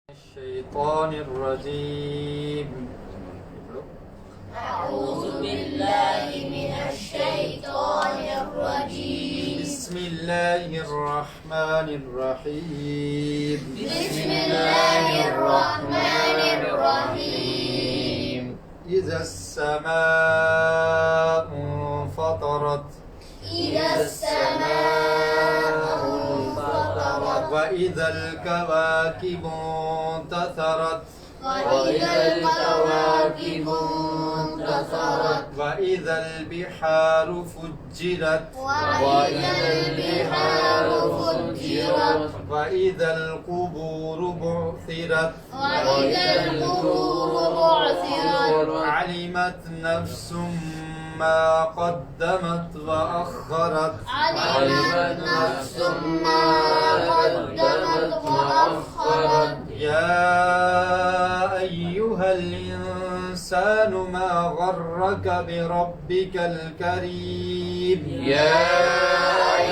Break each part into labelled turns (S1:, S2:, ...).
S1: الشيطان الرجيم.
S2: أعوذ بالله من الشيطان الرجيم.
S1: بسم الله الرحمن الرحيم.
S2: بسم الله الرحمن الرحيم.
S1: إذا السماء انفطرت.
S2: إذا السماء انفطرت.
S1: وإذا الكواكب انتثرت.
S2: وإذا الكواكب انتثرت.
S1: وإذا البحار فجرت.
S2: وإذا البحار فجرت.
S1: وإذا القبور بعثرت.
S2: وإذا القبور بعثرت.
S1: علمت نفس ما قدمت وأخرت.
S2: علمت نفس ما قدمت وأخرت.
S1: يا أيها الإنسان ما غرك بربك الكريم.
S2: يا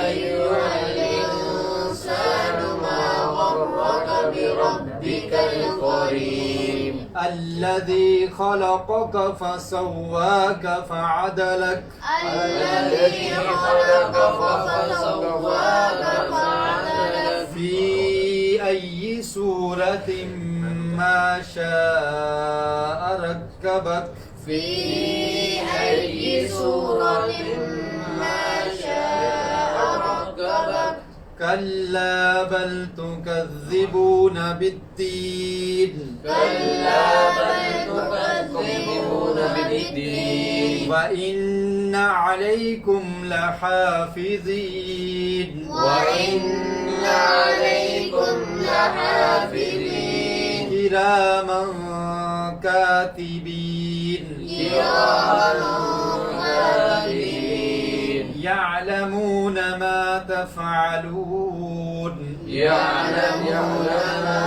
S2: أيها الإنسان ما غرك بربك الكريم.
S1: الذي خلقك فسواك فعدلك.
S2: الذي خلقك فسواك فعدلك.
S1: في أي سورة ما شاء ركبك.
S2: في أي سورة ما شاء ركبك.
S1: كلا بل تكذبون بالدين.
S2: كلا بل تكذبون بالدين.
S1: وإن عليكم لحافظين.
S2: وإن عليكم لحافظين.
S1: كراما كاتبين.
S2: كراما كاتبين.
S1: يعلمون ما تفعلون.
S2: يعلمون ما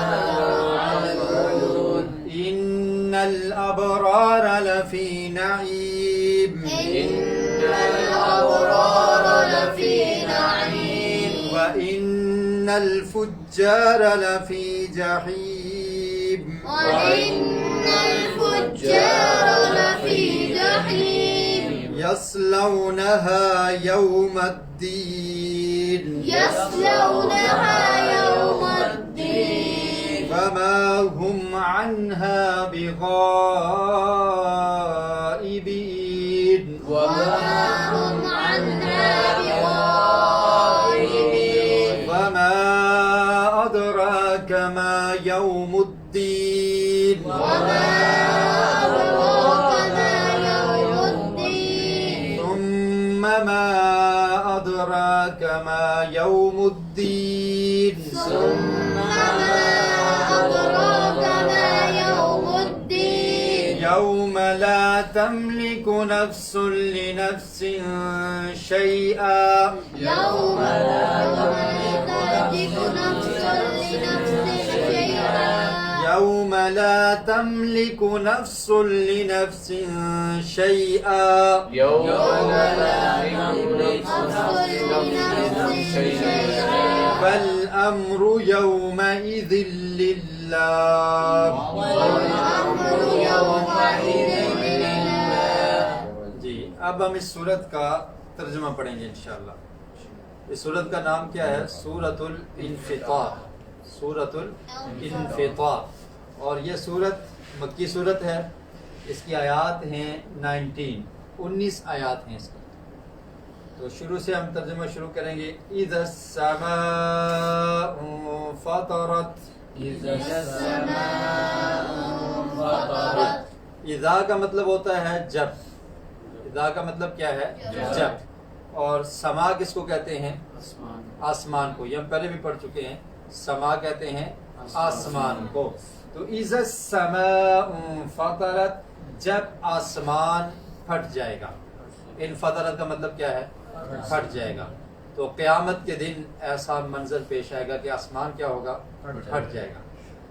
S2: تفعلون.
S1: إن الأبرار لفي نعيم.
S2: إن الأبرار لفي نعيم.
S1: وإن الفجار لفي جحيم.
S2: وإن الفجار لفي جحيم.
S1: يصلونها يوم الدين.
S2: يصلونها يوم الدين.
S1: وما هم عنها بغائبين.
S2: وما هم عنها بغائبين.
S1: وما أدراك ما يوم الدين.
S2: وما أدراك ما يوم الدين.
S1: ثم ما أدراك ما يوم الدين.
S2: ثم ما أدراك ما يوم الدين.
S1: يوم لا تملك نفس لنفس شيئا.
S2: يوم لا تملك نفس لنفس شيئا.
S1: يوم لا تملك نفس لنفس شيئا.
S2: يوم لا تملك نفس لنفس شيئا.
S1: فالأمر يومئذ لله.
S2: والأمر يومئذ لله.
S1: جی اب ہم اس سورت کا ترجمہ پڑھیں گے انشاءاللہ. اس سورت کا نام کیا ہے؟ سورۃ الانفطار. سورۃ الانفطار. اور یہ سورت مکی سورت ہے. اس کی آیات ہیں 19 آیات ہیں اس کی. تو شروع سے ہم ترجمہ شروع کریں گے. اذا السماء انفطرت.
S2: إذا السماء انفطرت.
S1: اذا کا مطلب ہوتا ہے جب. اذا کا مطلب کیا ہے؟ جب. اور سما کس کو کہتے ہیں؟ آسمان کو. یہ ہم پہلے بھی پڑھ چکے ہیں. سما کہتے ہیں آسمان کو. تو اذا السماء انفطرت، جب آسمان پھٹ جائے گا. انفطرت کا مطلب کیا ہے؟ پھٹ جائے گا. تو قیامت کے دن ایسا منظر پیش آئے گا کہ آسمان کیا ہوگا؟ پھٹ جائے گا.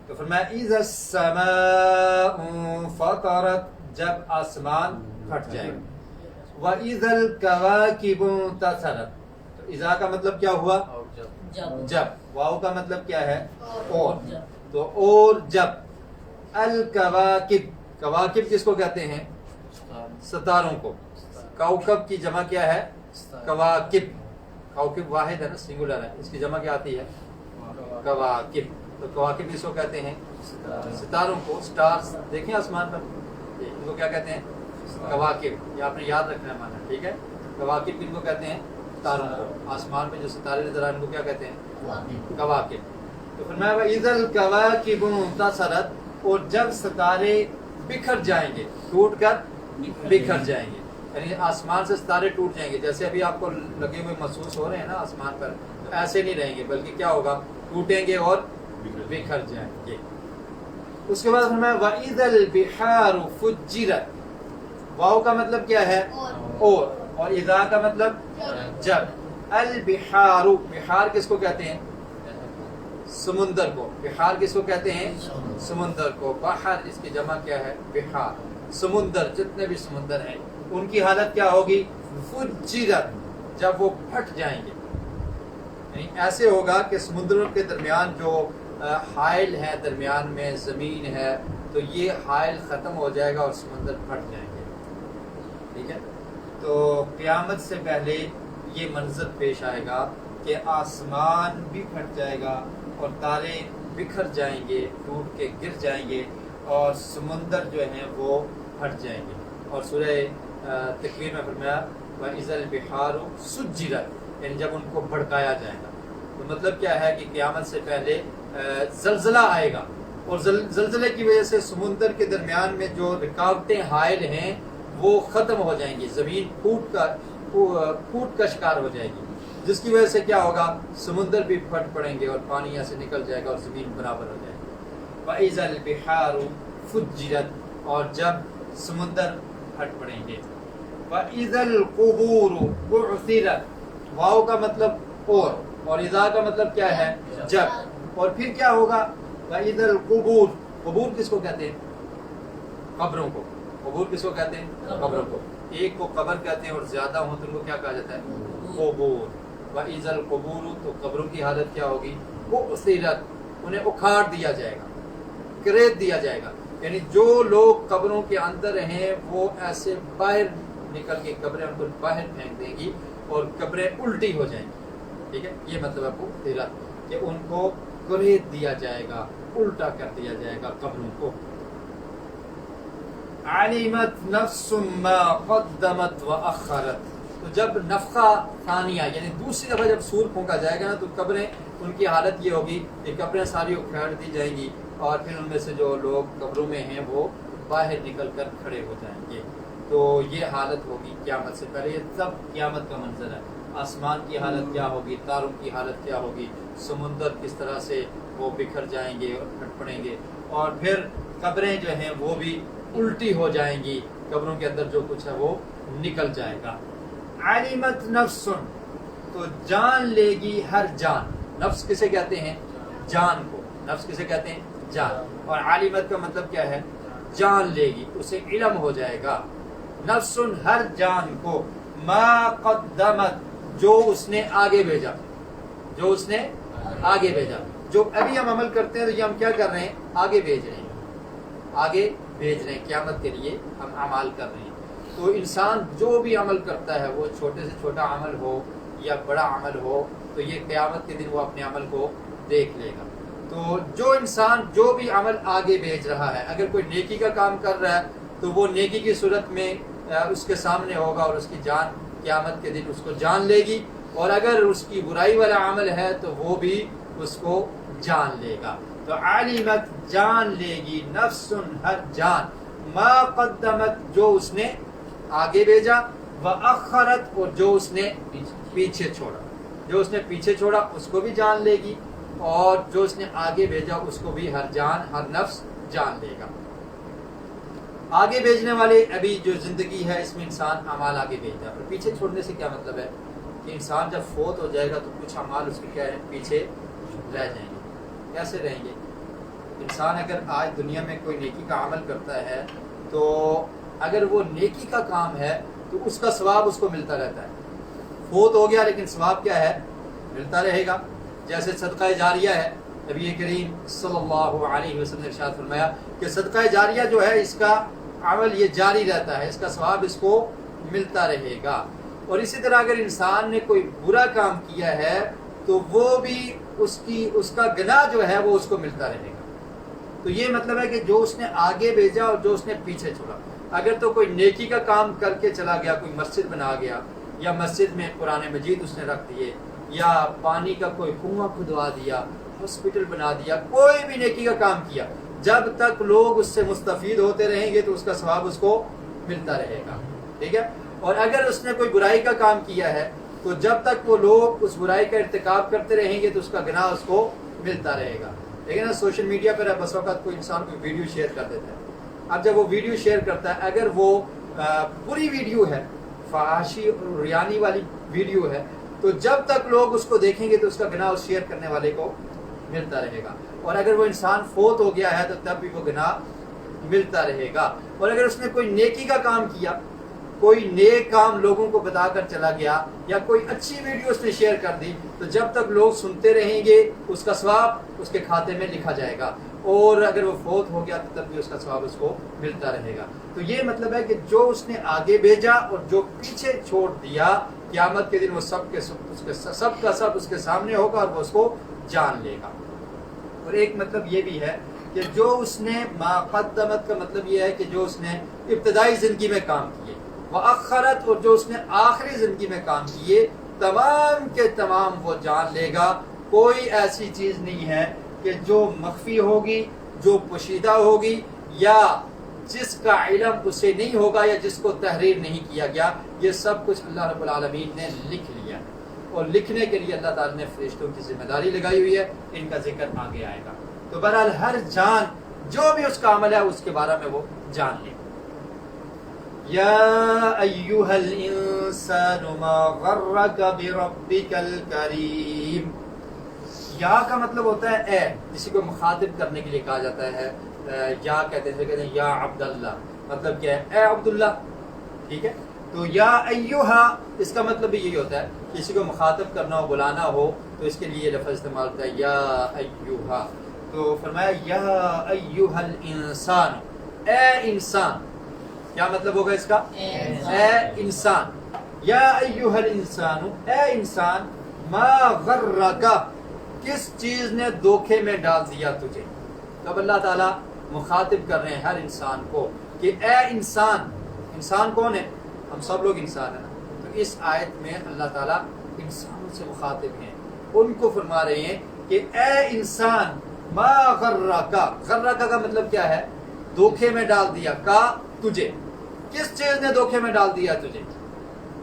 S1: تو فرمایا اذا السماء انفطرت، جب آسمان پھٹ جائے گا. وَإِذَا الْكَوَاكِبُ انتَثَرَتْ. تو اذا کا مطلب کیا ہوا؟ جب. واو کا مطلب کیا ہے؟ اور. تو اور جب الکواکب، کواکب کس کو کہتے ہیں؟ ستاروں کو. کوکب کی جمع کیا ہے؟ کواکب. کوکب واحد ہے نا، سنگولر ہے، اس کی جمع کیا آتی ہے؟ کواکب. تو کواکب کس کو کہتے ہیں؟ ستاروں کو. سٹارز دیکھیں آسمان پر، ان کو کیا کہتے ہیں؟ کواکب. یہ آپ نے یاد رکھنا ہے مانا، ٹھیک ہے؟ کواکب کن کو کہتے ہیں؟ ستاروں کو. آسمان میں جو ستارے نظر آئے ان کو کیا کہتے ہیں؟ کواکب. تو فرمایا وَإِذَا الْكَوَاكِبُ انتَثَرَتْ، اور جب ستارے بکھر جائیں گے، ٹوٹ کر بکھر جائیں گے، یعنی آسمان سے ستارے ٹوٹ جائیں گے. جیسے ابھی آپ کو لگے ہوئے محسوس ہو رہے ہیں نا آسمان پر، تو ایسے نہیں رہیں گے، بلکہ کیا ہوگا؟ ٹوٹیں گے اور بکھر جائیں گے. اس کے بعد فرمایا وَإِذَا الْبِحَارُ فُجِّرَتْ. واو کا مطلب کیا ہے؟ اور اذا کا مطلب جب. البحار، بحار کس کو کہتے ہیں؟ سمندر کو. بحار کس کو کہتے ہیں؟ سمندر کو. بحر اس کی جمع کیا ہے؟ بحار. سمندر، جتنے بھی سمندر ہیں ان کی حالت کیا ہوگی؟ فجرت، جب وہ پھٹ جائیں گے. یعنی ایسے ہوگا کہ سمندروں کے درمیان جو حائل ہے، درمیان میں زمین ہے، تو یہ حائل ختم ہو جائے گا اور سمندر پھٹ جائیں گے. ٹھیک ہے؟ تو قیامت سے پہلے یہ منظر پیش آئے گا کہ آسمان بھی پھٹ جائے گا اور تارے بکھر جائیں گے، ٹوٹ کے گر جائیں گے، اور سمندر جو ہیں وہ پھٹ جائیں گے. اور سورہ تکویر میں فرمایا وَإِذَا الْبِحَارُ سُجِّرَتْ، یعنی جب ان کو بھڑکایا جائے گا. تو مطلب کیا ہے کہ قیامت سے پہلے زلزلہ آئے گا، اور زلزلے کی وجہ سے سمندر کے درمیان میں جو رکاوٹیں حائل ہیں وہ ختم ہو جائیں گی. زمین پھوٹ کا شکار ہو جائے گی، جس کی وجہ سے کیا ہوگا؟ سمندر بھی پھٹ پڑیں گے اور پانی یہاں سے نکل جائے گا اور زمین برابر ہو جائے گی. وَإِذَا الْبِحَارُ فُجِّرَتْ، اور جب سمندر پھٹ پڑیں گے. وَإِذَا الْقُبُورُ بُعْثِرَتْ، واو کا مطلب اور اذا کا مطلب کیا ہے؟ جب. اور پھر کیا ہوگا؟ وَإِذَا الْقُبُورُ، قبور کس کو کہتے ہیں؟ قبروں کو. قبور کس کو کہتے ہیں؟ قبروں کو. ایک کو قبر کہتے ہیں اور زیادہ ہوں تو ان کو کیا کہا جاتا ہے؟ قبور. وَإِذَا الْقُبُورُ، تو قبروں کی حالت کیا ہوگی؟ بُعْثِرَتْ، انہیں اکھاڑ دیا جائے گا، کریت دیا جائے گا. یعنی جو لوگ قبروں کے اندر ہیں وہ ایسے باہر نکل کے قبریں ان کو باہر پھینک دیں گی اور قبریں الٹی ہو جائیں گی. ٹھیک ہے؟ یہ مطلب ہے بُعْثِرَتْ، کہ ان کو کریت دیا جائے گا، الٹا کر دیا جائے گا قبروں کو. علمت نفس ما قدمت وأخرت، تو جب نفخہ ثانیہ یعنی دوسری دفعہ جب سور پھونکا جائے گا نا، تو قبریں، ان کی حالت یہ ہوگی کہ قبریں ساری اکھاڑ دی جائیں گی اور پھر ان میں سے جو لوگ قبروں میں ہیں وہ باہر نکل کر کھڑے ہو جائیں گے. تو یہ حالت ہوگی قیامت سے پہلے. یہ سب قیامت کا منظر ہے. آسمان کی حالت کیا ہوگی، تاروں کی حالت کیا ہوگی، سمندر کس طرح سے وہ بکھر جائیں گے اور پھٹ پڑیں گے، اور پھر قبریں جو ہیں وہ بھی الٹی ہو جائیں گی، قبروں کے اندر جو کچھ ہے وہ نکل جائے گا. علمت نفس، تو جان لے گی ہر جان. نفس کسے کہتے ہیں؟ جان کو. نفس کسے کہتے ہیں؟ جان. اور علمت کا مطلب کیا ہے؟ جان لے گی، اسے علم ہو جائے گا. نفس، ہر جان کو، ما قدمت، جو اس نے آگے بھیجا، جو اس نے آگے بھیجا. جو ابھی ہم عمل کرتے ہیں تو یہ ہم کیا کر رہے ہیں؟ آگے بھیج رہے ہیں، آگے بھیج رہے ہیں، قیامت کے لیے ہم اعمال کر رہے ہیں. تو انسان جو بھی عمل کرتا ہے، وہ چھوٹے سے چھوٹا عمل ہو یا بڑا عمل ہو، تو یہ قیامت کے دن وہ اپنے عمل کو دیکھ لے گا. تو جو انسان جو بھی عمل آگے بھیج رہا ہے، اگر کوئی نیکی کا کام کر رہا ہے تو وہ نیکی کی صورت میں اس کے سامنے ہوگا اور اس کی جان قیامت کے دن اس کو جان لے گی. اور اگر اس کی برائی والا عمل ہے تو وہ بھی اس کو جان لے گا. تو علمت، جان لے گی، نفس، ہر جان، ما قدمت، جو اس نے آگے بھیجا، وأخرت، اور جو اس نے پیچھے چھوڑا. جو اس نے پیچھے چھوڑا اس کو بھی جان لے گی، اور جو اس نے آگے بھیجا اس کو بھی ہر جان، ہر نفس جان لے گا. آگے بھیجنے والے، ابھی جو زندگی ہے اس میں انسان اعمال آگے بھیجتا ہے. اور پیچھے چھوڑنے سے کیا مطلب ہے؟ کہ انسان جب فوت ہو جائے گا تو کچھ اعمال اس کے کیا ہے؟ پیچھے رہ جائیں گے. کیسے رہیں گے؟ انسان اگر آج دنیا میں کوئی نیکی کا عمل کرتا ہے تو اگر وہ نیکی کا کام ہے تو اس کا ثواب اس کو ملتا رہتا ہے. فوت ہو گیا لیکن ثواب کیا ہے؟ ملتا رہے گا. جیسے صدقہ جاریہ ہے، نبی کریم صلی اللہ علیہ وسلم نے ارشاد فرمایا کہ صدقہ جاریہ جو ہے اس کا عمل یہ جاری رہتا ہے، اس کا ثواب اس کو ملتا رہے گا. اور اسی طرح اگر انسان نے کوئی برا کام کیا ہے تو وہ بھی اس کا گناہ جو ہے وہ اس کو ملتا رہے گا. تو یہ مطلب ہے کہ جو اس نے آگے بھیجا اور جو اس نے پیچھے چھوڑا. اگر تو کوئی نیکی کا کام کر کے چلا گیا، کوئی مسجد بنا گیا یا مسجد میں قرآن مجید اس نے رکھ دیے، یا پانی کا کوئی کنواں کھدوا دیا، ہاسپٹل بنا دیا، کوئی بھی نیکی کا کام کیا، جب تک لوگ اس سے مستفید ہوتے رہیں گے تو اس کا ثواب اس کو ملتا رہے گا. ٹھیک ہے. اور اگر اس نے کوئی برائی کا کام کیا ہے تو جب تک وہ لوگ اس برائی کا ارتکاب کرتے رہیں گے تو اس کا گناہ اس کو ملتا رہے گا. لیکن نا سوشل میڈیا پر بس وقت کوئی انسان کوئی ویڈیو شیئر کر دیتا ہے. اب جب وہ ویڈیو شیئر کرتا ہے، اگر وہ بری ویڈیو ہے، فحاشی اور ریانی والی ویڈیو ہے، تو جب تک لوگ اس کو دیکھیں گے تو اس کا گناہ اس شیئر کرنے والے کو ملتا رہے گا. اور اگر وہ انسان فوت ہو گیا ہے تو تب بھی وہ گناہ ملتا رہے گا. اور اگر اس نے کوئی نیکی کا کام کیا، کوئی نیک کام لوگوں کو بتا کر چلا گیا، یا کوئی اچھی ویڈیو اس نے شیئر کر دی، تو جب تک لوگ سنتے رہیں گے اس کا ثواب اس کے کھاتے میں لکھا جائے گا. اور اگر وہ فوت ہو گیا تو تب بھی اس کا ثواب اس کو ملتا رہے گا. تو یہ مطلب ہے کہ جو اس نے آگے بھیجا اور جو پیچھے چھوڑ دیا، قیامت کے دن وہ سب کا سب اس کے سامنے ہوگا اور وہ اس کو جان لے گا. اور ایک مطلب یہ بھی ہے کہ جو اس نے ما قدمت کا مطلب یہ ہے کہ جو اس نے ابتدائی زندگی میں کام کیے، وأخرت اور جو اس نے آخری زندگی میں کام کیے، تمام کے تمام وہ جان لے گا. کوئی ایسی چیز نہیں ہے کہ جو مخفی ہوگی، جو پوشیدہ ہوگی، یا جس کا علم اسے نہیں ہوگا، یا جس کو تحریر نہیں کیا گیا. یہ سب کچھ اللہ رب العالمین نے لکھ لیا ہے، اور لکھنے کے لیے اللہ تعالیٰ نے فرشتوں کی ذمہ داری لگائی ہوئی ہے. ان کا ذکر آگے آئے گا. تو بہرحال ہر جان جو بھی اس کا عمل ہے اس کے بارے میں وہ جان لے. یا ایھا الانسان ما غرک بربک الکریم. یا کا مطلب ہوتا ہے اے، کسی کو مخاطب کرنے کے لیے کہا جاتا ہے. یا کہتے ہیں یا عبداللہ، مطلب کیا ہے؟ اے عبداللہ. ٹھیک ہے. تو یا ایھا اس کا مطلب بھی یہی ہوتا ہے، کسی کو مخاطب کرنا ہو، بلانا ہو، تو اس کے لیے یہ لفظ استعمال ہوتا ہے یا ایھا. تو فرمایا یا ایھا الانسان، اے انسان. کیا مطلب ہوگا اس کا؟ اے انسان. یا ایھا الانسان، اے انسان، ما غرک، کس چیز نے دھوکے میں ڈال دیا تجھے. تو اب اللہ تعالیٰ مخاطب کر رہے ہیں ہر انسان کو کہ اے انسان. انسان کون ہے؟ ہم سب لوگ انسان ہیں نا. تو اس آیت میں اللہ تعالیٰ انسانوں سے مخاطب ہیں، ان کو فرما رہے ہیں کہ اے انسان، ما غرک. غرک کا مطلب کیا ہے؟ دھوکے میں ڈال دیا. کا تجھے کس چیز نے دھوکے میں ڈال دیا تجھے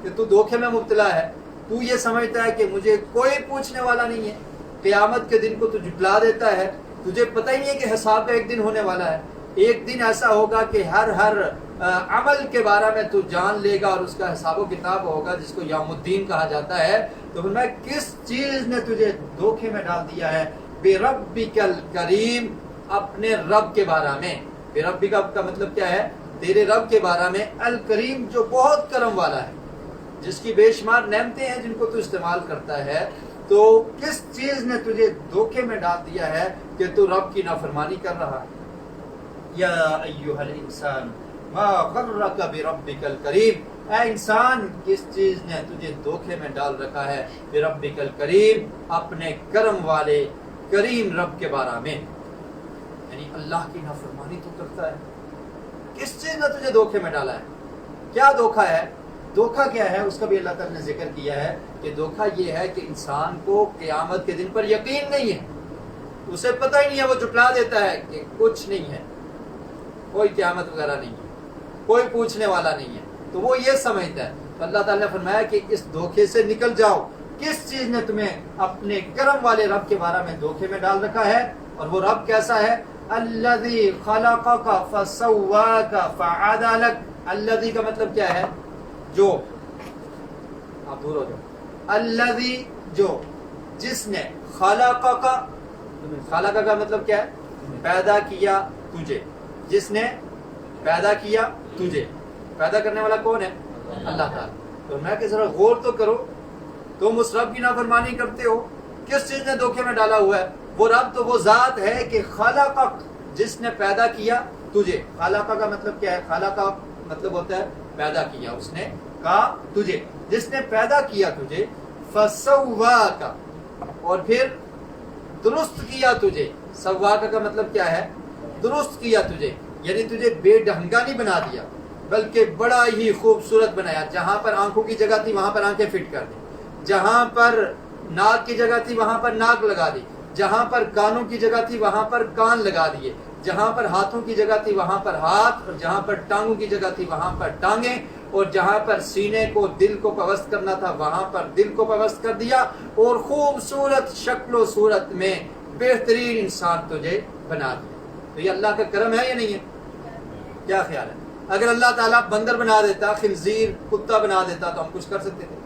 S1: کہ تو دھوکے میں مبتلا ہے. تو یہ سمجھتا ہے کہ مجھے کوئی پوچھنے والا نہیں ہے. قیامت کے دن کو تو جھٹلا دیتا ہے. تجھے پتہ ہی نہیں ہے کہ حساب کا ایک دن ہونے والا ہے. ایک دن ایسا ہوگا کہ ہر عمل کے بارے میں تو جان لے گا اور اس کا حساب و کتاب ہوگا، جس کو یوم الدین کہا جاتا ہے. تو فرمایا کس چیز نے تجھے دھوکے میں ڈال دیا ہے؟ بربک الکریم، اپنے رب کے بارے میں. بربک کا مطلب کیا ہے؟ تیرے رب کے بارے میں. الکریم جو بہت کرم والا ہے، جس کی بے شمار نعمتیں ہیں جن کو تو استعمال کرتا ہے. تو کس چیز نے تجھے دھوکے میں ڈال دیا ہے کہ تو رب کی نافرمانی کر رہا ہے. یا ایھا الانسان ما غرک بربک الکریم، اے انسان کس چیز نے تجھے دھوکے میں ڈال رکھا ہے؟ بربک الکریم، اپنے کرم والے کریم رب کے بارے میں. یعنی اللہ کی نافرمانی تو کرتا ہے. کس چیز نے تجھے دھوکے میں ڈالا ہے؟ کیا دھوکا ہے؟ دھوکا کیا ہے اس کا بھی اللہ تعالیٰ نے ذکر کیا ہے کہ دھوکا یہ ہے کہ انسان کو قیامت کے دن پر یقین نہیں ہے. اسے پتہ ہی نہیں ہے، وہ جھٹلا دیتا ہے کہ کچھ نہیں ہے، کوئی قیامت وغیرہ نہیں ہے، کوئی پوچھنے والا نہیں ہے. تو وہ یہ سمجھتا ہے. تو اللہ تعالیٰ نے فرمایا کہ اس دھوکے سے نکل جاؤ. کس چیز نے تمہیں اپنے کرم والے رب کے بارے میں دھوکے میں ڈال رکھا ہے؟ اور وہ رب کیسا ہے؟ الذی خلقک فسواک فعدلک. الذی کا مطلب کیا ہے؟ جو. آپ دور ہو جاؤ. الذی جو، جس نے. خلقک، خلقک کا مطلب کیا ہے؟ پیدا کیا تجھے. جس نے پیدا کیا تجھے. پیدا کرنے والا کون ہے؟ اللہ تعالیٰ. تو میں کہ ذرا غور تو کرو، تم اس رب کی نافرمانی کرتے ہو. کس چیز نے دھوکے میں ڈالا ہوا ہے؟ وہ رب تو وہ ذات ہے کہ خلقک، جس نے پیدا کیا تجھے. خلق کا مطلب کیا ہے؟ خلق کا مطلب ہوتا ہے پیدا کیا، اس نے کہا تجھے، جس نے پیدا کیا تجھے. فسواک، اور پھر درست کیا تجھے. سواک کا مطلب کیا ہے؟ درست کیا تجھے، یعنی تجھے بے ڈھنگا نہیں بنا دیا بلکہ بڑا ہی خوبصورت بنایا. جہاں پر آنکھوں کی جگہ تھی وہاں پر آنکھیں فٹ کر دی، جہاں پر ناک کی جگہ تھی وہاں پر ناک لگا دی، جہاں پر کانوں کی جگہ تھی وہاں پر کان لگا دیے، جہاں پر ہاتھوں کی جگہ تھی وہاں پر ہاتھ، اور جہاں پر ٹانگوں کی جگہ تھی وہاں پر ٹانگیں، اور جہاں پر سینے کو دل کو پوست کرنا تھا وہاں پر دل کو پوست کر دیا، اور خوبصورت شکل و صورت میں بہترین انسان تجھے بنا دیا. تو یہ اللہ کا کرم ہے یا نہیں ہے؟ کیا خیال ہے؟ اگر اللہ تعالیٰ بندر بنا دیتا، خنزیر کتا بنا دیتا تو ہم کچھ کر سکتے تھے؟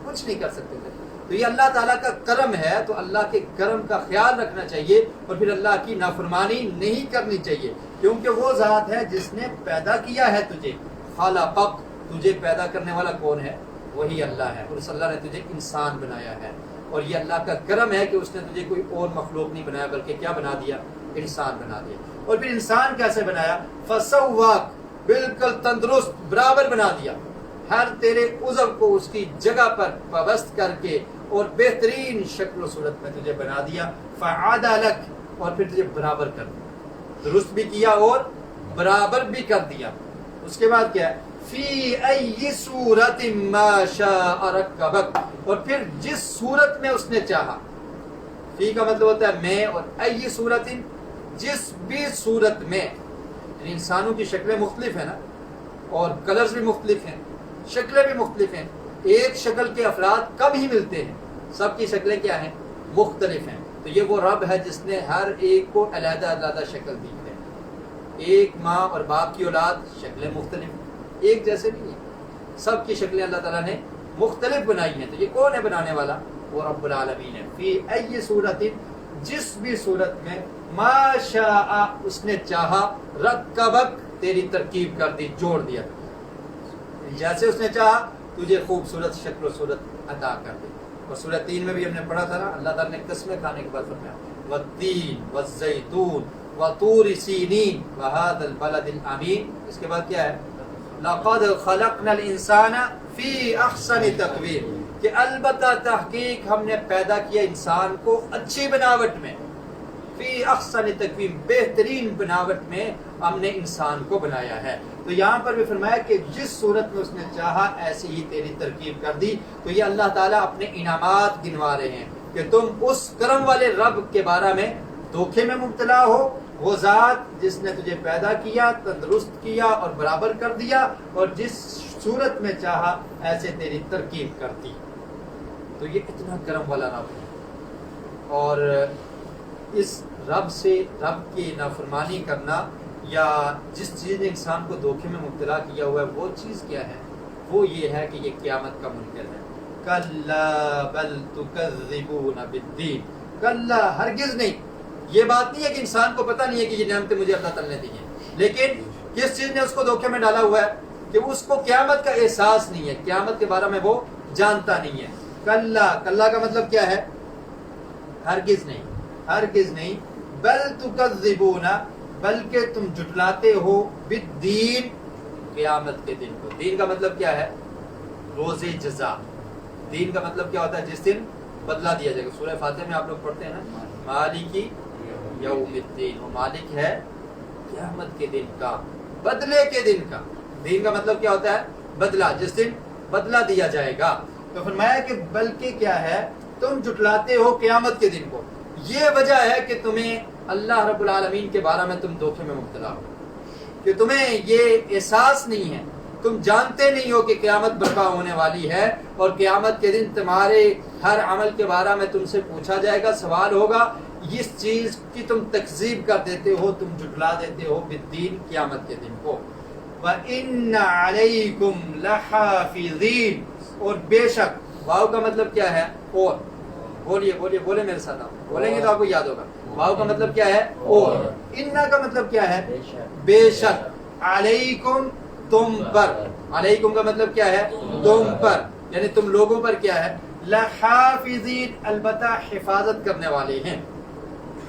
S1: کچھ نہیں کر سکتے تھے. تو یہ اللہ تعالیٰ کا کرم ہے، تو اللہ کے کرم کا خیال رکھنا چاہیے اور پھر اللہ کی نافرمانی نہیں کرنی چاہیے، کیونکہ وہ ذات ہے جس نے پیدا کیا ہے تجھے. خلقک، تجھے پیدا کرنے والا کون ہے؟ وہی اللہ ہے، اور اس اللہ نے تجھے انسان بنایا ہے. اور یہ اللہ کا کرم ہے کہ اس نے تجھے کوئی اور مخلوق نہیں بنایا بلکہ کیا بنا دیا؟ انسان بنا دیا. اور پھر انسان کیسے بنایا؟ فسواک، بالکل تندرست برابر بنا دیا، ہر تیرے عضو کو اس کی جگہ پر پوست کر کے اور بہترین شکل و صورت میں تجھے بنا دیا. فعدلک، اور پھر تجھے برابر کر دیا، درست بھی کیا اور برابر بھی کر دیا. اس کے بعد کیا ہے؟ فی ای صورت ما شاء رکبک، اور پھر جس صورت میں اس نے چاہا. فی کا مطلب ہوتا ہے میں، اور ای صورت، جس بھی صورت میں. یعنی انسانوں کی شکلیں مختلف ہیں نا، اور کلرز بھی مختلف ہیں، شکلیں بھی مختلف ہیں. ایک شکل کے افراد کم ہی ملتے ہیں، سب کی شکلیں کیا ہیں؟ مختلف ہیں. تو یہ وہ رب ہے جس نے ہر ایک کو علیحدہ علیحدہ شکل دی ہے. ایک ماں اور باپ کی اولاد شکلیں مختلف، ایک جیسے نہیں ہیں، سب کی شکلیں اللہ تعالیٰ نے مختلف بنائی ہیں. تو یہ کون ہے بنانے والا؟ وہ رب العالمین ہے. فی ای صورت، جس بھی صورت میں، ما شاء، اس نے چاہا، رکبک، تیری ترکیب کر دی، جوڑ دیا. جیسے اس نے چاہا تجھے خوبصورت شکل و صورت عطا کر دی. اور سورہ 3 میں بھی ہم نے پڑھا تھا نا، اللہ تعالیٰ نے قسمیں کھانے کے بعد فرمایا والتین والزیتون وطور سینین وہذا البلد الامین. اس کے بعد کیا ہے؟ لقد خلقنا الانسان فی احسن تقویم، کہ البتہ تحقیق ہم نے پیدا کیا انسان کو اچھی بناوٹ میں. فی احسن تقویم، بہترین بناوٹ میں ہم نے انسان کو بنایا ہے. تو یہاں پر بھی فرمایا کہ جس صورت میں اس نے چاہا ایسی ہی تیری ترکیب کر دی. تو یہ اللہ تعالیٰ اپنے انعامات گنوا رہے ہیں کہ تم اس کرم والے رب کے بارے میں دھوکے میں مبتلا ہو. وہ ذات جس نے تجھے پیدا کیا، تندرست کیا اور برابر کر دیا، اور جس صورت میں چاہا ایسے تیری ترکیب کرتی. تو یہ کتنا کرم والا رب ہے. اور اس رب سے، رب کی نافرمانی کرنا، یا جس چیز نے انسان کو دھوکے میں مبتلا کیا ہوا ہے وہ چیز کیا ہے؟ وہ یہ ہے کہ یہ قیامت کا منکر ہے. کلا بل تکذبون بالدین، کلا، ہرگز نہیں. یہ بات نہیں ہے کہ انسان کو پتہ نہیں ہے کہ یہ نعمتیں مجھے اللہ تعالیٰ نے دی ہیں، لیکن کس چیز نے اس کو دھوکے میں ڈالا ہوا ہے کہ اس کو قیامت کا احساس نہیں ہے، قیامت کے بارے میں وہ جانتا نہیں ہے. کلا، کلا کا مطلب کیا ہے؟ ہرگز نہیں، ہرگز نہیں. بل تکذبون، بلکہ تم جھٹلاتے ہو، بالدین، قیامت کے دن کو. دین کا مطلب کیا ہے؟ روز جزا. دین کا مطلب کیا ہوتا ہے؟ جس دن بدلہ دیا جائے گا. سورہ فاتحہ میں آپ لوگ پڑھتے ہیں نا، مالکی یوم الدین، وہ مالک ہے قیامت کے دن کا، بدلے کے دن کا. دین کا مطلب کیا ہوتا ہے؟ بدلہ، جس دن بدلہ دیا جائے گا. تو فرمایا کہ بلکہ کیا ہے؟ تم جھٹلاتے ہو قیامت کے دن کو. یہ وجہ ہے کہ تمہیں اللہ رب العالمین کے بارے میں تم دھوکے میں مبتلا ہو، کہ تمہیں یہ احساس نہیں ہے، تم جانتے نہیں ہو کہ قیامت برپا ہونے والی ہے، اور قیامت کے دن تمہارے ہر عمل کے بارے میں تم سے پوچھا جائے گا، سوال ہوگا. اس چیز کی تم تکذیب کر دیتے ہو، تم جھٹلا دیتے ہو بالدین، قیامت کے دن کو. وَإِنَّ عَلَيْكُمْ لَحَافِظِينَ، اور بے شک، واو کا مطلب کیا ہے؟ اور. بولیے بولیے بولے میرے ساتھ، آپ بولیں گے تو آپ کو یاد ہوگا. واو کا مطلب کیا ہے؟ اور. اِنَّ کا مطلب کیا ہے؟ بے شک. علیکم، تم پر. علیکم کا مطلب کیا ہے؟ تم پر، یعنی تم لوگوں پر کیا ہے؟ لحافظین، البتہ حفاظت کرنے والے ہیں.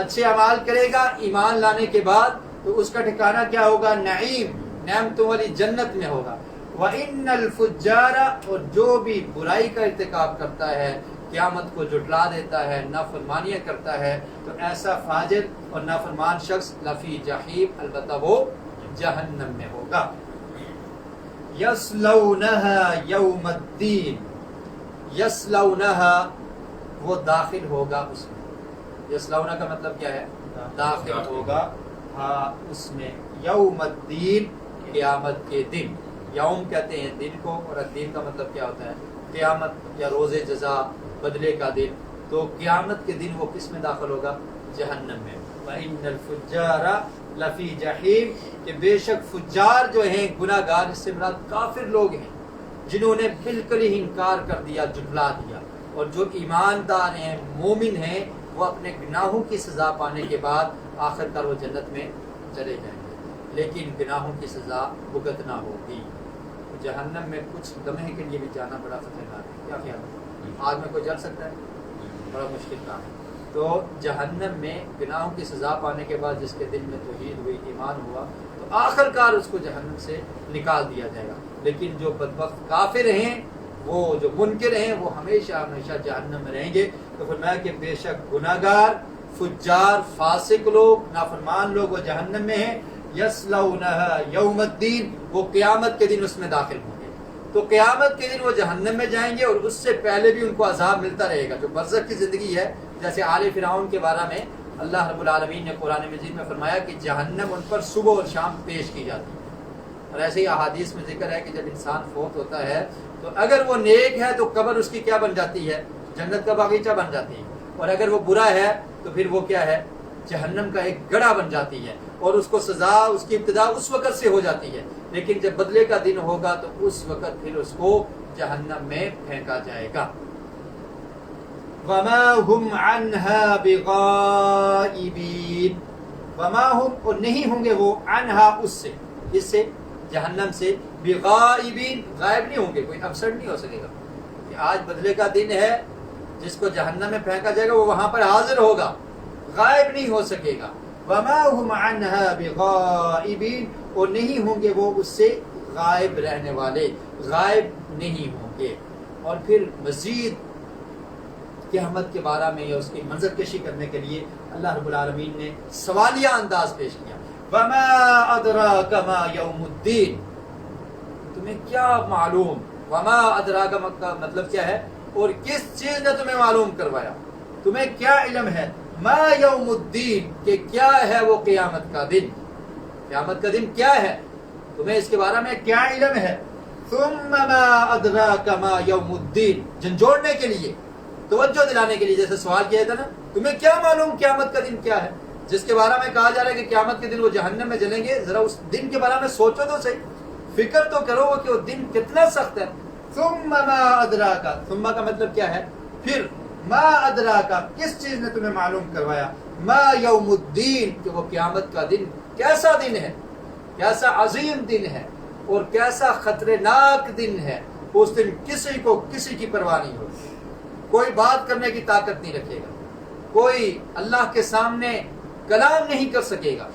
S1: اچھے اعمال کرے گا ایمان لانے کے بعد تو اس کا ٹھکانہ کیا ہوگا؟ نعیم، نعمتوں والی جنت میں ہوگا۔ وَإِنَّ الْفُجَّارَ، اور جو بھی برائی کا ارتکاب کرتا ہے، قیامت کو جھٹلا دیتا ہے، نافرمانیاں کرتا ہے، تو ایسا فاجر اور نافرمان شخص لفی جہیم، البتہ وہ جہنم میں ہوگا۔ یصلونها یوم الدین، یصلونها وہ داخل ہوگا اس میں۔ یصلونها کا مطلب کیا ہے؟ داخل ہوگا ہاں اس میں، یوم الدین قیامت کے دن۔ یوم کہتے ہیں دن کو، اور الدین کا مطلب کیا ہوتا ہے؟ قیامت یا روز جزا، بدلے کا دن۔ تو قیامت کے دن وہ کس میں داخل ہوگا؟ جہنم میں۔ وَإِنَّ الْفُجَّارَ لَفِي جَحِيمٍ، کہ بے شک فجار جو ہیں گناہ گار، اس سے مراد کافر لوگ ہیں جنہوں نے بالکل ہی انکار کر دیا، جھٹلا دیا۔ اور جو ایماندار ہیں، مومن ہیں، وہ اپنے گناہوں کی سزا پانے کے بعد آخر کار وہ جنت میں چلے جائیں گے، لیکن گناہوں کی سزا بھگتنا ہوگی۔ جہنم میں کچھ لمحے کے لیے بھی جانا بڑا خطرناک ہے۔ کیا خیال ہے؟ آگ میں کوئی جل سکتا ہے؟ بڑا مشکل کام ہے۔ تو جہنم میں گناہوں کی سزا پانے کے بعد جس کے دل میں توحید ہوئی، ایمان ہوا، تو آخر کار اس کو جہنم سے نکال دیا جائے گا۔ لیکن جو بدبخت کافر ہیں، وہ جو منکر ہیں، وہ ہمیشہ ہمیشہ جہنم میں رہیں گے۔ تو فرمایا کہ بے شک گناہگار، فجار، فاسق لوگ، نافرمان لوگ وہ جہنم میں ہیں۔ یصلونها یوم الدین، وہ قیامت کے دن اس میں داخل ہوں گے۔ تو قیامت کے دن وہ جہنم میں جائیں گے، اور اس سے پہلے بھی ان کو عذاب ملتا رہے گا۔ جو برزخ کی زندگی ہے، جیسے آل فرعون کے بارے میں اللہ رب العالمین نے قرآن مجید میں فرمایا کہ جہنم ان پر صبح اور شام پیش کی جاتی ہے۔ اور ایسے ہی احادیث میں ذکر ہے کہ جب انسان فوت ہوتا ہے تو اگر وہ نیک ہے تو قبر اس کی کیا بن جاتی ہے؟ جنت کا باغیچہ بن جاتی ہے، اور اگر وہ برا ہے تو پھر وہ کیا ہے؟ جہنم کا ایک گڑھا بن جاتی ہے، اور اس کو سزا، اس کی ابتدا اس وقت سے ہو جاتی ہے۔ لیکن جب بدلے کا دن ہوگا تو اس وقت پھر اس کو جہنم میں پھینکا جائے گا۔ وَمَا هُمْ عَنْهَا بِغَائِبِينَ، وَمَا هُمْ، اور نہیں ہوں گے وہ، عَنْهَا اس سے، اس سے جہنم سے، بِغَائِبِينَ غائب نہیں ہوں گے، کوئی ابسنٹ نہیں ہو سکے گا کہ آج بدلے کا دن ہے، جس کو جہنم میں پھینکا جائے گا وہ وہاں پر حاضر ہوگا، غائب نہیں ہو سکے گا۔ وَمَا هُمْ عَنْهَا بِغَائِبِينَ، اور نہیں ہوں گے وہ اس سے غائب رہنے والے، غائب نہیں ہوں گے۔ اور پھر مزید قیامت کے بارے میں یا اس کی منظر کشی کرنے کے لیے اللہ رب العالمین نے سوالیہ انداز پیش کیا۔ وَمَا أَدْرَاكَ مَا يَوْمُ الدِّينِ، تمہیں کیا معلوم؟ وَمَا أَدْرَاكَ کا مطلب کیا ہے؟ اور کس چیز نے تمہیں معلوم کروایا؟ تمہیں کیا علم ہے؟ ما یوم الدین، کہ کیا ہے وہ قیامت کا دن؟ قیامت کا دن کیا ہے؟ تمہیں اس کے بارے میں کیا علم ہے؟ ثم ما ادراک ما یوم الدین، جھنجھوڑنے کے لیے، توجہ دلانے کے لیے، جیسے سوال کیا تھا نا، تمہیں کیا معلوم قیامت کا دن کیا ہے؟ جس کے بارے میں کہا جا رہا ہے کہ قیامت کے دن وہ جہنم میں جلیں گے، ذرا اس دن کے بارے میں سوچو تو صحیح، فکر تو کرو کہ وہ دن کتنا سخت ہے۔ ثم ما ادراک، ثم کا مطلب کیا ہے؟ پھر، ما ادراک، کس چیز نے تمہیں معلوم کروایا؟ ما یوم الدین، کہ وہ قیامت کا دن کیسا دن ہے، کیسا عظیم دن ہے، اور کیسا خطرناک دن ہے۔ اس دن کسی کو کسی کی پرواہ نہیں ہوگی، کوئی بات کرنے کی طاقت نہیں رکھے گا، کوئی اللہ کے سامنے کلام نہیں کر سکے گا،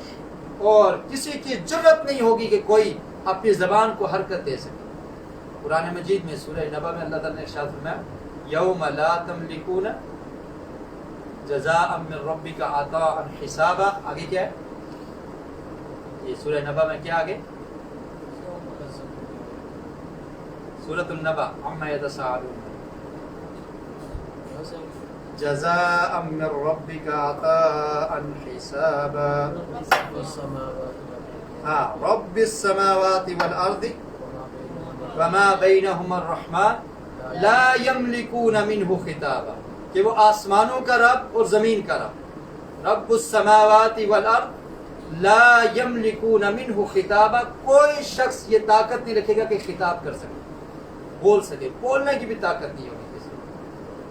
S1: اور کسی کی جرت نہیں ہوگی کہ کوئی اپنی زبان کو حرکت دے سکے۔ قرآن مجید میں سورہ نبا میں اللہ تعالیٰ نے ارشاد فرمایا، یوم لا تملکون جزاء من ربک عطاء حسابا، آگے کیا ہے؟ یہ سورہ نبا میں کیا آگے؟ سورۃ النبا، عما یتساءلون، جزاء من ربک عطاء حسابا، ہاں، رب السماوات والارض وما بینہما الرحمن لا یملکون منہ خطابا، کہ وہ آسمانوں کا رب اور زمین کا رب، رب السماوات والارض لا یملکون منہ خطابا، کوئی شخص یہ طاقت نہیں رکھے گا کہ خطاب کر سکے، بول سکے، بولنے کی بھی طاقت نہیں ہوگی کسی کو،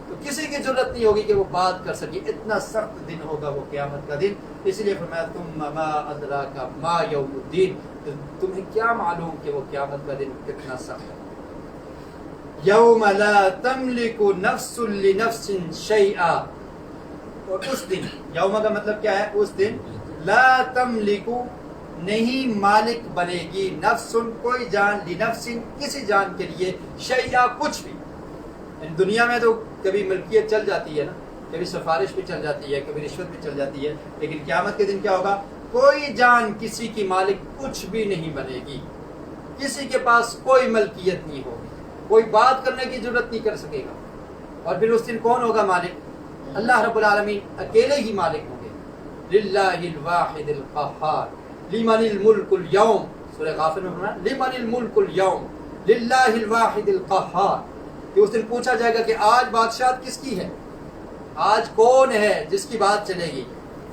S1: تو کسی کی ضرورت نہیں ہوگی کہ وہ بات کر سکے۔ اتنا سخت دن ہوگا وہ قیامت کا دن، اس لیے فرمایا تم ما ادراک ما یوم الدین، تمہیں کیا معلوم کہ وہ قیامت کا دن کتنا سخت ہے۔ یوم لا تملک نفس لنفس شیئا، اور اس دن یوم کا مطلب کیا ہے؟ اس دن لا تملکو نہیں مالک بنے گی نفس کوئی جان لنفس کسی جان کے لیے شیئا کچھ بھی. دنیا میں تو کبھی ملکیت چل جاتی ہے نا، کبھی سفارش بھی چل جاتی ہے، کبھی رشوت بھی چل جاتی ہے، لیکن قیامت کے دن کیا ہوگا؟ کوئی جان کسی کی مالک کچھ بھی نہیں بنے گی، کسی کے پاس کوئی ملکیت نہیں ہوگی، کوئی بات کرنے کی ضرورت نہیں کر سکے گا. اور پھر اس دن کون ہوگا مالک؟ اللہ رب العالمین اکیلے ہی مالک ہوں گے. للہ الواحد القہار لمن الملک اليوم، سورہ غافر میں فرمایا لمن الملک اليوم للہ الواحد القہار، کہ اس دن پوچھا جائے گا کہ آج بادشاہت کس کی ہے، آج کون ہے جس کی بات چلے گی.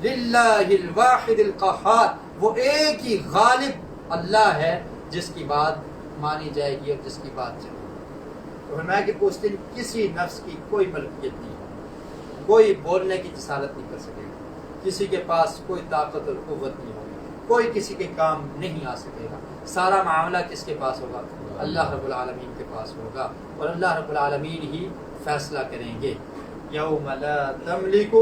S1: للہ الواحد القہار، وہ ایک ہی غالب اللہ ہے جس کی بات مانی جائے گی اور جس کی بات چلے گی. تو فرمایا کہ اس دن کسی نفس کی کوئی ملکیت نہیں ہوگی، کوئی بولنے کی جسارت نہیں کر سکے گا، کسی کے پاس کوئی طاقت اور قوت نہیں ہوگی، کوئی کسی کے کام نہیں آ سکے گا. سارا معاملہ کس کے پاس ہوگا؟ اللہ رب العالمین کے پاس ہوگا، اور اللہ رب العالمین ہی فیصلہ کریں گے. یوم لا تملک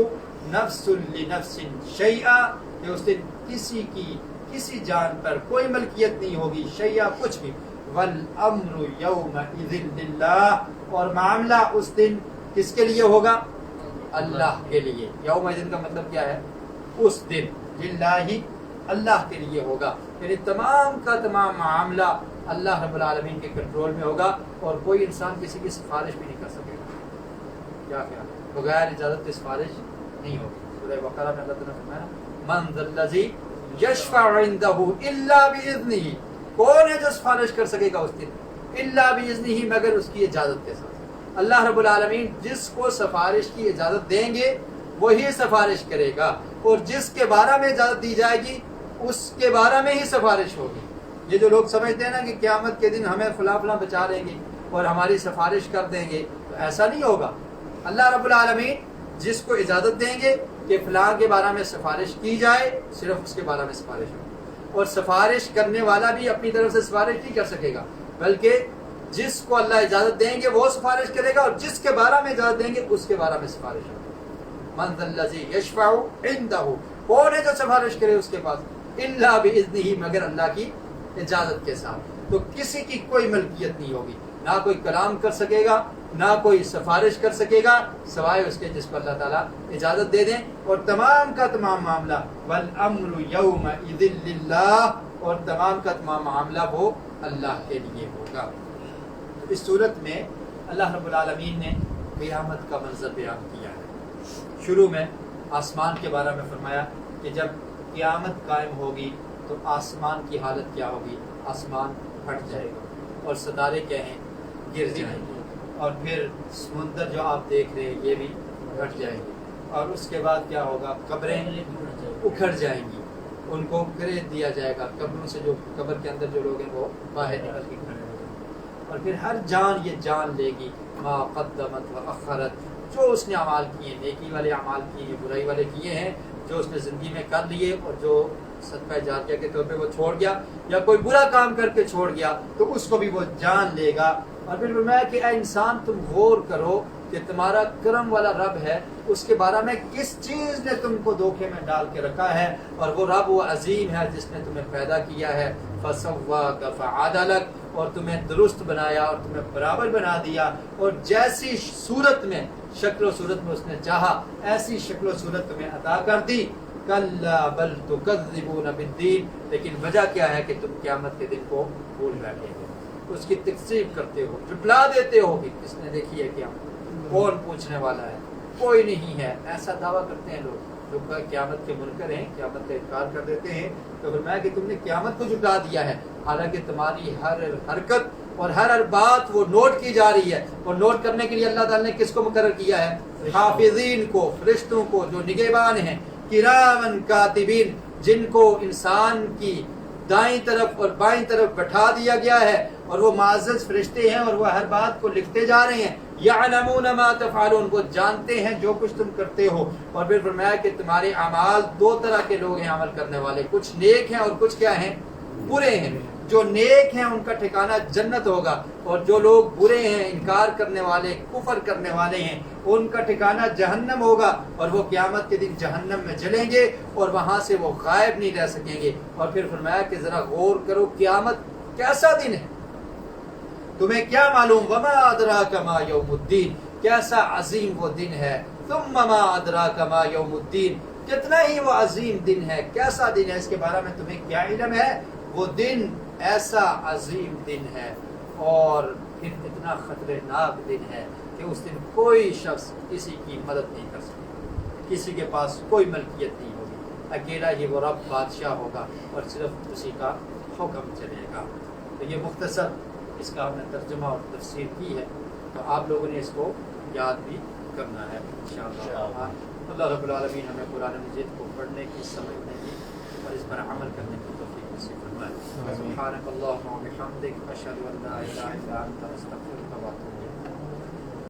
S1: نفس لنفس شیئا، کہ اس دن کسی کی کسی جان پر کوئی ملکیت نہیں ہوگی، شیئا کچھ بھی. والامر یومئذ للہ، اور معاملہ اس دن کس کے لیے ہوگا؟ اللہ کے لیے. یومئذ کا مطلب کیا ہے؟ اس دن. للہ اللہ کے لیے ہوگا، یعنی تمام کا تمام معاملہ اللہ رب العالمین کے کنٹرول میں ہوگا، اور کوئی انسان کسی کی سفارش بھی نہیں کر سکے گا. کیا خیال؟ بغیر اجازت کی سفارش نہیں ہوگی. سورہ بقرہ میں اللہ تعالیٰ نے فرمایا من ذا الذی یشفع عندہ الا باذنہ، کون ہے جو سفارش کر سکے گا اس دن؟ الا باذنہ، مگر اس کی اجازت کے ساتھ. اللہ رب العالمین جس کو سفارش کی اجازت دیں گے وہی سفارش کرے گا، اور جس کے بارے میں اجازت دی جائے گی اس کے بارے میں ہی سفارش ہوگی. یہ جو لوگ سمجھتے ہیں نا کہ قیامت کے دن ہمیں فلاں فلاں بچا لیں گے اور ہماری سفارش کر دیں گے، تو ایسا نہیں ہوگا. اللہ رب العالمین جس کو اجازت دیں گے کہ فلاں کے بارے میں سفارش کی جائے، صرف اس کے بارے میں سفارش ہوگی. اور سفارش کرنے والا بھی اپنی طرف سے سفارش نہیں کر سکے گا، بلکہ جس کو اللہ اجازت دیں گے وہ سفارش کرے گا، اور جس کے بارے میں اجازت دیں گے اس کے بارے میں سفارش ہوگی. من ذا الذی یشفع عندہ، کون ہے جو سفارش کرے اس کے پاس؟ الا باذنہ، مگر اللہ کی اجازت کے ساتھ. تو کسی کی کوئی ملکیت نہیں ہوگی، نہ کوئی کلام کر سکے گا، نہ کوئی سفارش کر سکے گا، سوائے اس کے جس کو اللہ تعالیٰ اجازت دے دیں. اور تمام کا تمام معاملہ والامر یومئذ للہ، اور تمام کا تمام معاملہ وہ اللہ کے لیے ہوگا. اس صورت میں اللہ رب العالمین نے قیامت کا منظر بیان کیا ہے. شروع میں آسمان کے بارے میں فرمایا کہ جب قیامت قائم ہوگی تو آسمان کی حالت کیا ہوگی؟ آسمان پھٹ جائے گا، اور ستارے کیا ہیں؟ گر جائیں گے. اور پھر سمندر جو آپ دیکھ رہے ہیں یہ بھی پھٹ جائیں گے. اور اس کے بعد کیا ہوگا؟ قبریں اکھڑ جائیں گی، ان کو گرید دیا جائے گا. قبروں سے جو قبر کے اندر جو لوگ ہیں وہ باہر نکل کے کھڑے ہوں گے. اور پھر ہر جان یہ جان لے گی ما قدمت و اخرت، جو اس نے اعمال کیے، نیکی والے اعمال کیے، برائی والے کیے ہیں، جو اس نے زندگی میں کر لیے، اور جو صدقہ جاریہ کے طور پہ وہ چھوڑ گیا یا کوئی برا کام کر کے چھوڑ گیا، تو اس کو بھی وہ جان لے گا. اور پھر فرمایا کہ اے انسان تم غور کرو کہ تمہارا کرم والا رب ہے، اس کے بارے میں کس چیز نے تم کو دھوکے میں ڈال کے رکھا ہے. اور وہ رب وہ عظیم ہے جس نے تمہیں پیدا کیا ہے. فسواک فعدلک، اور تمہیں درست بنایا اور تمہیں برابر بنا دیا، اور جیسی صورت میں شکل و صورت میں اس نے چاہا ایسی شکل و صورت تمہیں عطا کر دی. کلا بل تکذبون بالدین، لیکن وجہ کیا ہے کہ تم قیامت کے دن کو بھول بیٹھے ہو، اس کی تکذیب کرتے ہو، جھٹلا دیتے ہو کہ کس نے دیکھی ہے قیامت، کون پوچھنے والا ہے، کوئی نہیں ہے. ایسا دعویٰ کرتے ہیں لوگ جو قیامت کے منکر ہیں، قیامت کا انکار کر دیتے ہیں. تو فرمایا کہ تم نے قیامت کو جھٹلا دیا ہے، حالانکہ تمہاری ہر حرکت اور ہر بات وہ نوٹ کی جا رہی ہے. اور نوٹ کرنے کے لیے اللہ تعالیٰ نے کس کو مقرر کیا ہے؟ حافظین کو، فرشتوں کو جو نگہبان ہیں، کرامن کاتبین، جن کو انسان کی دائیں طرف اور بائیں طرف بٹھا دیا گیا ہے، اور وہ معزز فرشتے ہیں، اور وہ ہر بات کو لکھتے جا رہے ہیں. یعلمون ما تفعلون، وہ جانتے ہیں جو کچھ تم کرتے ہو. اور پھر فرمایا کہ تمہارے اعمال دو طرح کے لوگ ہیں عمل کرنے والے، کچھ نیک ہیں اور کچھ کیا ہیں؟ برے ہیں. جو نیک ہیں ان کا ٹھکانہ جنت ہوگا، اور جو لوگ برے ہیں، انکار کرنے والے، کفر کرنے والے ہیں، ان کا ٹھکانہ جہنم ہوگا، اور وہ قیامت کے دن جہنم میں جلیں گے اور وہاں سے وہ غائب نہیں رہ سکیں گے۔ اور پھر فرمایا کہ ذرا غور کرو قیامت کیسا دن ہے، تمہیں کیا معلوم؟ وما ادراک ما یوم الدین، کیسا عظیم وہ دن ہے۔ ثم ما ادراک ما یوم الدین، کتنا ہی وہ عظیم دن ہے، کیسا دن ہے، اس کے بارے میں تمہیں کیا علم ہے؟ وہ دن ایسا عظیم دن ہے، اور پھر اتنا خطرناک دن ہے کہ اس دن کوئی شخص کسی کی مدد نہیں کر سکے، کسی کے پاس کوئی ملکیت نہیں ہوگی، اکیلا ہی وہ رب بادشاہ ہوگا اور صرف اسی کا حکم چلے گا۔ تو یہ مختصر اس کا ہم نے ترجمہ اور تفسیر کی ہے، تو آپ لوگوں نے اس کو یاد بھی کرنا ہے انشاءاللہ۔ اللہ رب العالمین ہمیں قرآن مجید کو پڑھنے کی، سمجھنے کی اور اس پر عمل کرنے کی توفیق نصیب فرمائے۔ سبحانک اللہم و بحمدک، اشہد ان لا الہ الا انت، استغفرک و اتوب